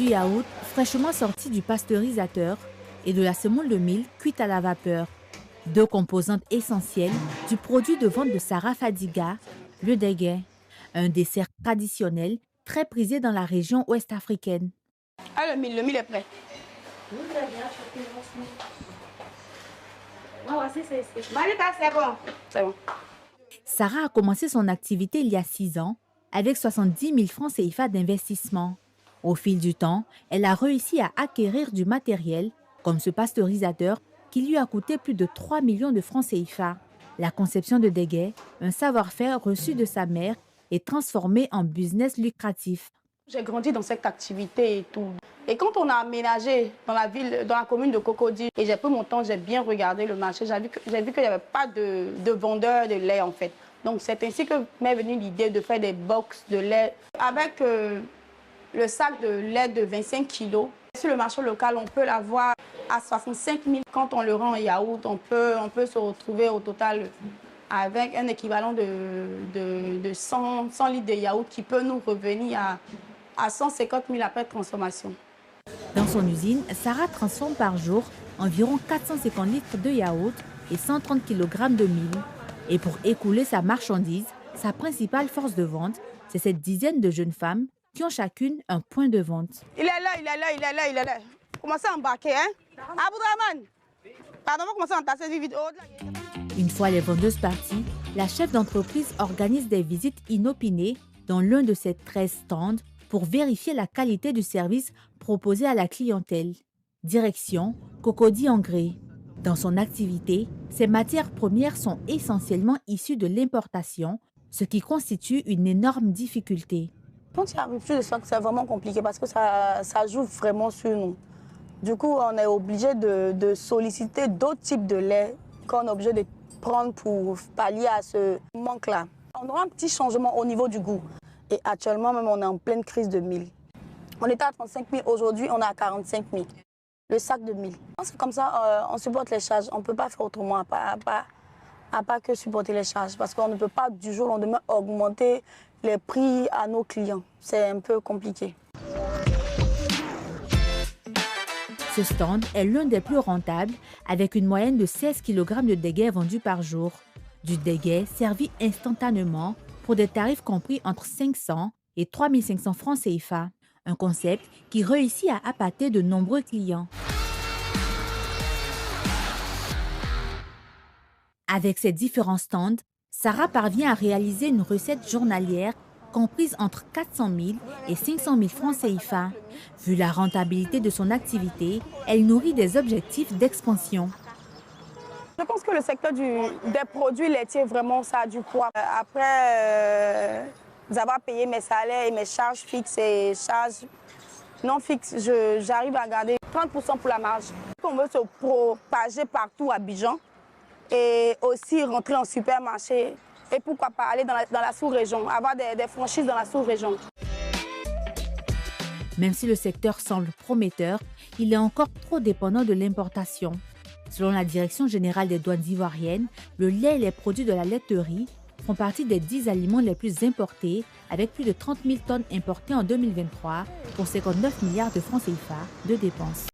du yaourt fraîchement sorti du pasteurisateur et de la semoule de mil cuite à la vapeur, deux composantes essentielles du produit de vente de Sarah Fadiga, le dégué, un dessert traditionnel très prisé dans la région ouest-africaine. Ah, le mil est prêt. C'est bon. C'est bon. Sarah a commencé son activité il y a 6 ans avec 70 000 francs CFA d'investissement. Au fil du temps, elle a réussi à acquérir du matériel, comme ce pasteurisateur, qui lui a coûté plus de 3 millions de francs CFA. La conception de dégué, un savoir-faire reçu de sa mère, est transformé en business lucratif. J'ai grandi dans cette activité et tout. Et quand on a aménagé dans la commune de Cocody, et j'ai pris mon temps, j'ai bien regardé le marché, j'ai vu qu'il n'y avait pas de vendeurs de lait en fait. Donc c'est ainsi que m'est venue l'idée de faire des box de lait avec le sac de lait de 25 kilos. Sur le marché local, on peut l'avoir à 65 000. Quand on le rend en yaourt, on peut se retrouver au total avec un équivalent de 100 litres de yaourt qui peut nous revenir à 150 000 après transformation. Dans son usine, Sarah transforme par jour environ 450 litres de yaourt et 130 kg de mil. Et pour écouler sa marchandise, sa principale force de vente, c'est cette dizaine de jeunes femmes qui ont chacune un point de vente. Il est là. Commencez à embarquer, hein? Aboudraman! Pardon, on va commencer à entasser vite. Une fois les vendeuses parties, la chef d'entreprise organise des visites inopinées dans l'un de ses 13 stands pour vérifier la qualité du service proposé à la clientèle. Direction Cocody Engrais. Dans son activité, ses matières premières sont essentiellement issues de l'importation, ce qui constitue une énorme difficulté. Quand il arrive, je sens que c'est vraiment compliqué parce que ça joue vraiment sur nous. Du coup, on est obligé de solliciter d'autres types de lait qu'on est obligé de prendre pour pallier à ce manque-là. On aura un petit changement au niveau du goût. Et actuellement, même, on est en pleine crise de mil. On était à 35 000, aujourd'hui, on est à 45 000. Le sac de mil. C'est comme ça, on supporte les charges. On ne peut pas faire autrement à pas que supporter les charges. Parce qu'on ne peut pas du jour au lendemain augmenter les prix à nos clients. C'est un peu compliqué. Ce stand est l'un des plus rentables, avec une moyenne de 16 kg de dégué vendus par jour. Du dégué servi instantanément pour des tarifs compris entre 500 et 3 500 francs CFA. Un concept qui réussit à appâter de nombreux clients. Avec ses différents stands, Sarah parvient à réaliser une recette journalière comprise entre 400 000 et 500 000 francs CFA. Vu la rentabilité de son activité, elle nourrit des objectifs d'expansion. Je pense que le secteur des produits laitiers, vraiment, ça a du poids. Après avoir payé mes salaires et mes charges fixes et charges non fixes, j'arrive à garder 30% pour la marge. On veut se propager partout à Abidjan et aussi rentrer en supermarché. Et pourquoi pas aller dans la sous-région, avoir des franchises dans la sous-région. Même si le secteur semble prometteur, il est encore trop dépendant de l'importation. Selon la Direction générale des douanes ivoiriennes, le lait et les produits de la laiterie font partie des 10 aliments les plus importés, avec plus de 30 000 tonnes importées en 2023 pour 59 milliards de francs CFA de dépenses.